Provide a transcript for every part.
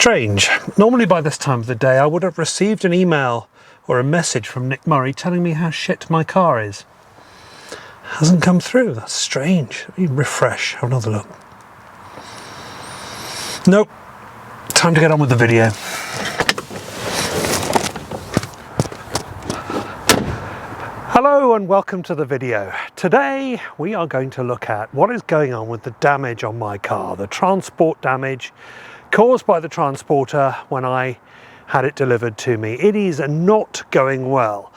Strange. Normally by this time of the day I would have received an email or a message from Nick Murray telling me how shit my car is. Hasn't come through. That's strange. Let me refresh. Have another look. Nope. Time to get on with the video. Hello and welcome to the video. Today we are going to look at what is going on with the damage on my car, the transport damage caused by the transporter when I had it delivered to me. It is not going well.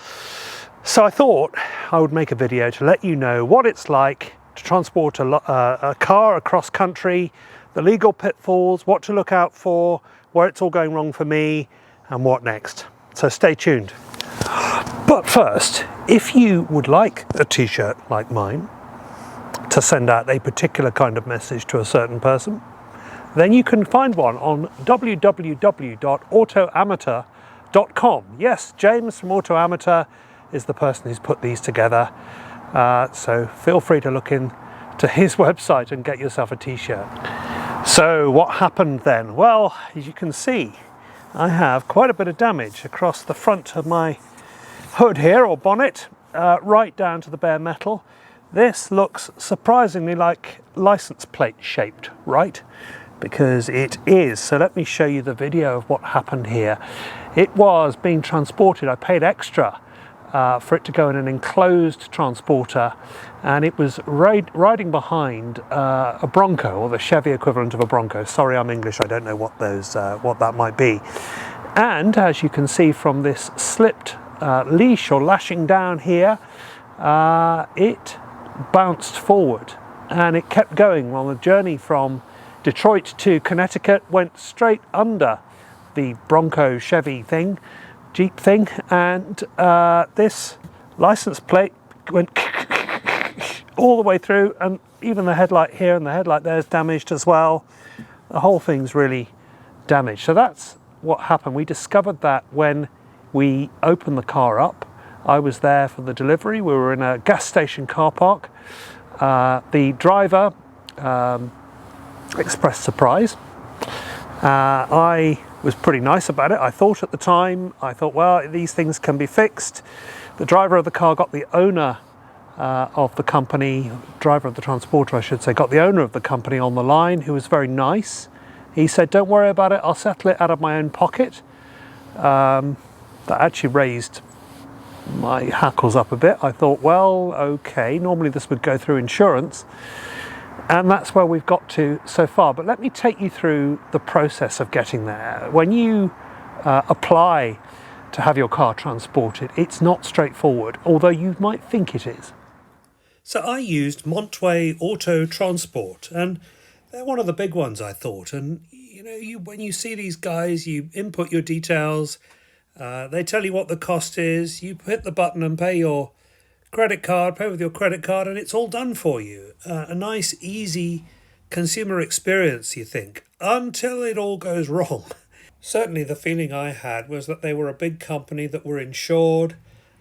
So I thought I would make a video to let you know what it's like to transport a car across country, the legal pitfalls, what to look out for, where it's all going wrong for me, and what next. So stay tuned. But first, if you would like a t-shirt like mine to send out a particular kind of message to a certain person, then you can find one on www.autoamateur.com. Yes, James from Auto Amateur is the person who's put these together. So feel free to look into his website and get yourself a t-shirt. So what happened then? Well, as you can see, I have quite a bit of damage across the front of my hood here, or bonnet, right down to the bare metal. This looks surprisingly like license plate shaped, right? Because it is. So let me show you the video of what happened here. It was being transported. I paid extra for it to go in an enclosed transporter, and it was riding behind a Bronco, or the Chevy equivalent of a Bronco. Sorry, I'm English, I don't know what that might be. And as you can see from this slipped leash or lashing down here, it bounced forward and it kept going. Well, the journey from Detroit to Connecticut went straight under the Bronco Chevy thing, Jeep thing, and this license plate went all the way through, and even the headlight here and the headlight there is damaged as well. The whole thing's really damaged. So that's what happened. We discovered that when we opened the car up. I was there for the delivery. We were in a gas station car park. The driver expressed surprise. I was pretty nice about it. I thought at the time, well, these things can be fixed. The driver of the car got the owner of the company, driver of the transporter I should say, got the owner of the company on the line, who was very nice. He said, don't worry about it, I'll settle it out of my own pocket. That actually raised my hackles up a bit. I thought, well, okay, normally this would go through insurance. And that's where we've got to so far. But let me take you through the process of getting there. When you apply to have your car transported, it's not straightforward, although you might think it is. So I used Montway Auto Transport, and they're one of the big ones, I thought. And you know, when you see these guys, you input your details, they tell you what the cost is, you hit the button and pay with your credit card, and it's all done for you. A nice, easy consumer experience, you think, until it all goes wrong. Certainly the feeling I had was that they were a big company that were insured.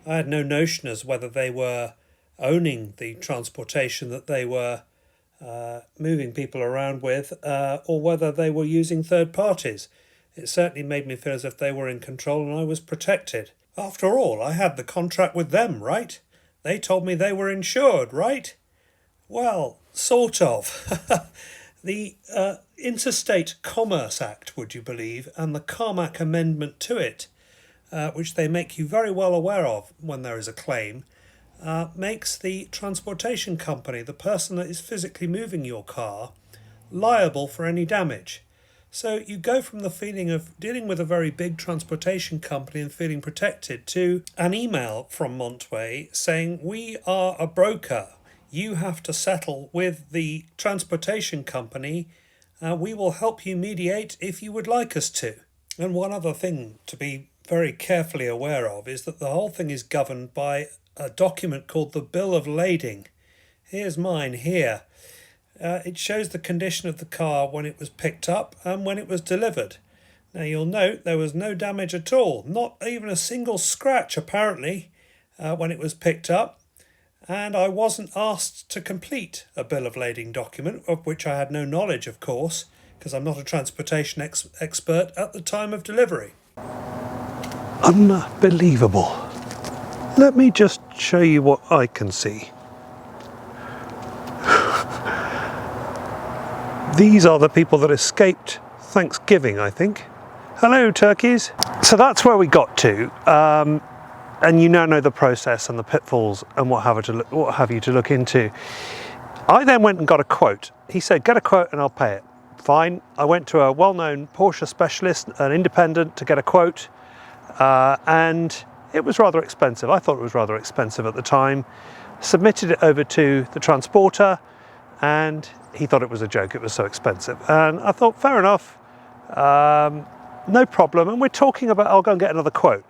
I had no notion as whether they were owning the transportation that they were moving people around with, or whether they were using third parties. It certainly made me feel as if they were in control and I was protected. After all, I had the contract with them, right? They told me they were insured, right? Well, sort of. The Interstate Commerce Act, would you believe, and the Carmack Amendment to it, which they make you very well aware of when there is a claim, makes the transportation company, the person that is physically moving your car, liable for any damage. So you go from the feeling of dealing with a very big transportation company and feeling protected to an email from Montway saying, we are a broker. You have to settle with the transportation company. We will help you mediate if you would like us to. And one other thing to be very carefully aware of is that the whole thing is governed by a document called the Bill of Lading. Here's mine here. It shows the condition of the car when it was picked up and when it was delivered. Now you'll note there was no damage at all, not even a single scratch apparently when it was picked up, and I wasn't asked to complete a bill of lading document, of which I had no knowledge of course, because I'm not a transportation expert at the time of delivery. Unbelievable. Let me just show you what I can see. These are the people that escaped Thanksgiving, I think. Hello, turkeys. So that's where we got to. And you now know the process and the pitfalls and what have you to look into. I then went and got a quote. He said, get a quote and I'll pay it. Fine. I went to a well-known Porsche specialist, an independent, to get a quote. And it was rather expensive. I thought it was rather expensive at the time. Submitted it over to the transporter and he thought it was a joke. It was so expensive. And I thought, fair enough. No problem. And we're talking about, I'll go and get another quote.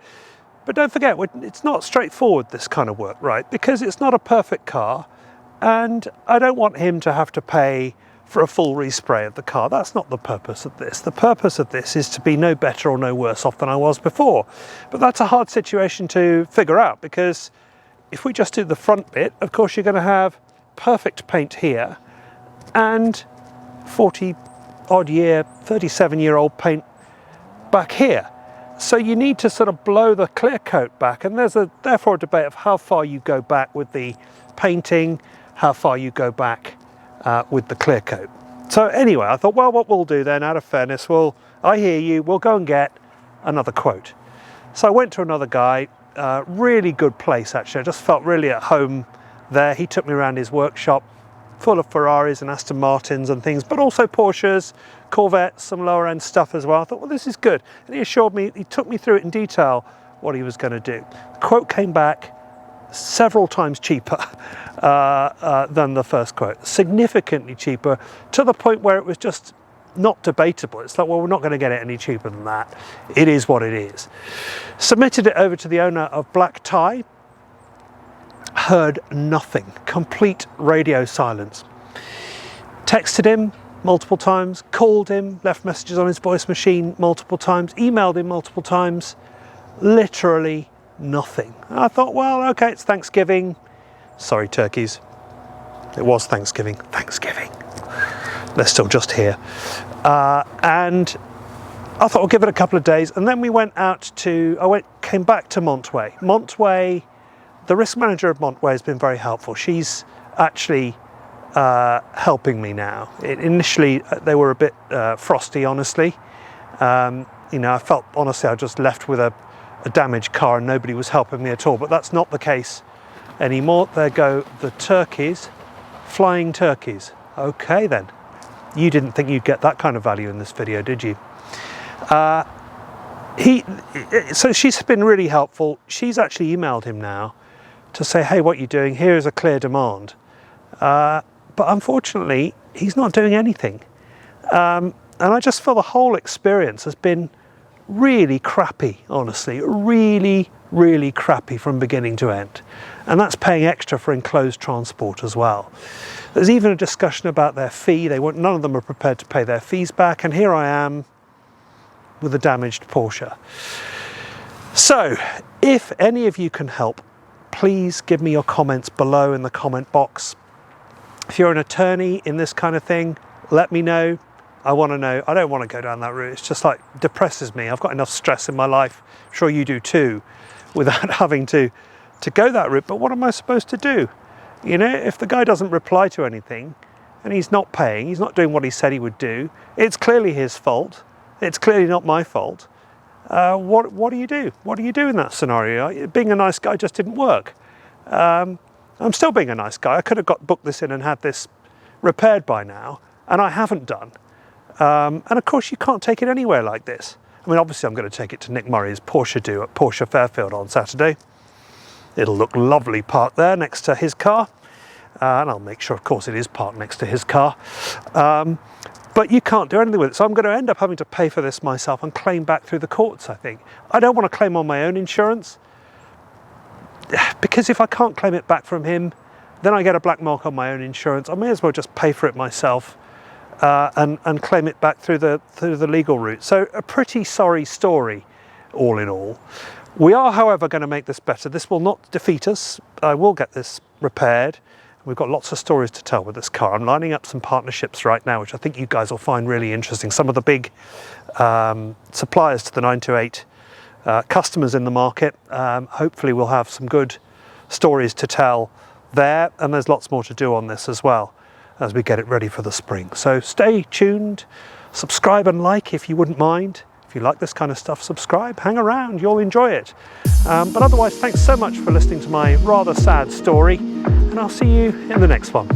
But don't forget, it's not straightforward, this kind of work, right? Because it's not a perfect car. And I don't want him to have to pay for a full respray of the car. That's not the purpose of this. The purpose of this is to be no better or no worse off than I was before. But that's a hard situation to figure out, because if we just do the front bit, of course, you're going to have perfect paint here and 37-year-old paint back here. So you need to sort of blow the clear coat back, and there's therefore a debate of how far you go back with the painting, how far you go back with the clear coat. So anyway, I thought, well, what we'll do then, out of fairness, I hear you, we'll go and get another quote. So I went to another guy, really good place actually. I just felt really at home there. He took me around his workshop, full of Ferraris and Aston Martins and things, but also Porsches, Corvettes, some lower end stuff as well. I thought, well, this is good. And he assured me, he took me through it in detail, what he was going to do. The quote came back several times cheaper than the first quote, significantly cheaper, to the point where it was just not debatable. It's like, well, we're not going to get it any cheaper than that. It is what it is. Submitted it over to the owner of Black Tie. Heard nothing, complete radio silence. Texted him multiple times, called him, left messages on his voice machine multiple times, emailed him multiple times, literally nothing. And I thought, well, okay, it's Thanksgiving. Sorry, turkeys. It was Thanksgiving. They're still just here. And I thought I'll give it a couple of days. And then we went out came back to Montway. The risk manager of Montway has been very helpful. She's actually helping me now. Initially, they were a bit frosty, honestly. I felt, honestly, I was just left with a damaged car and nobody was helping me at all. But that's not the case anymore. There go the turkeys, flying turkeys. Okay, then. You didn't think you'd get that kind of value in this video, did you? So she's been really helpful. She's actually emailed him now to say, hey, what are you doing? Here is a clear demand. But unfortunately, he's not doing anything. And I just feel the whole experience has been really crappy, honestly. Really, really crappy from beginning to end. And that's paying extra for enclosed transport as well. There's even a discussion about their fee. None of them are prepared to pay their fees back. And here I am with a damaged Porsche. So, if any of you can help, please give me your comments below in the comment box. If you're an attorney in this kind of thing, let me know. I want to know. I don't want to go down that route. It's just like depresses me. I've got enough stress in my life. I'm sure you do too, without having to go that route. But what am I supposed to do? You know, if the guy doesn't reply to anything and he's not paying, he's not doing what he said he would do, it's clearly his fault. It's clearly not my fault. What do you do? What do you do in that scenario? Being a nice guy just didn't work. I'm still being a nice guy. I could have booked this in and had this repaired by now, and I haven't done. And of course, you can't take it anywhere like this. I mean, obviously, I'm going to take it to Nick Murray's Porsche do at Porsche Fairfield on Saturday. It'll look lovely parked there next to his car. And I'll make sure, of course, it is parked next to his car. But you can't do anything with it. So I'm going to end up having to pay for this myself and claim back through the courts, I think. I don't want to claim on my own insurance, because if I can't claim it back from him, then I get a black mark on my own insurance. I may as well just pay for it myself and claim it back through the legal route. So a pretty sorry story, all in all. We are, however, going to make this better. This will not defeat us. I will get this repaired. We've got lots of stories to tell with this car. I'm lining up some partnerships right now, which I think you guys will find really interesting. Some of the big suppliers to the 928 customers in the market. Hopefully we'll have some good stories to tell there, and there's lots more to do on this as well as we get it ready for the spring. So stay tuned, subscribe and like if you wouldn't mind. If you like this kind of stuff, subscribe, hang around, you'll enjoy it. But otherwise, thanks so much for listening to my rather sad story, and I'll see you in the next one.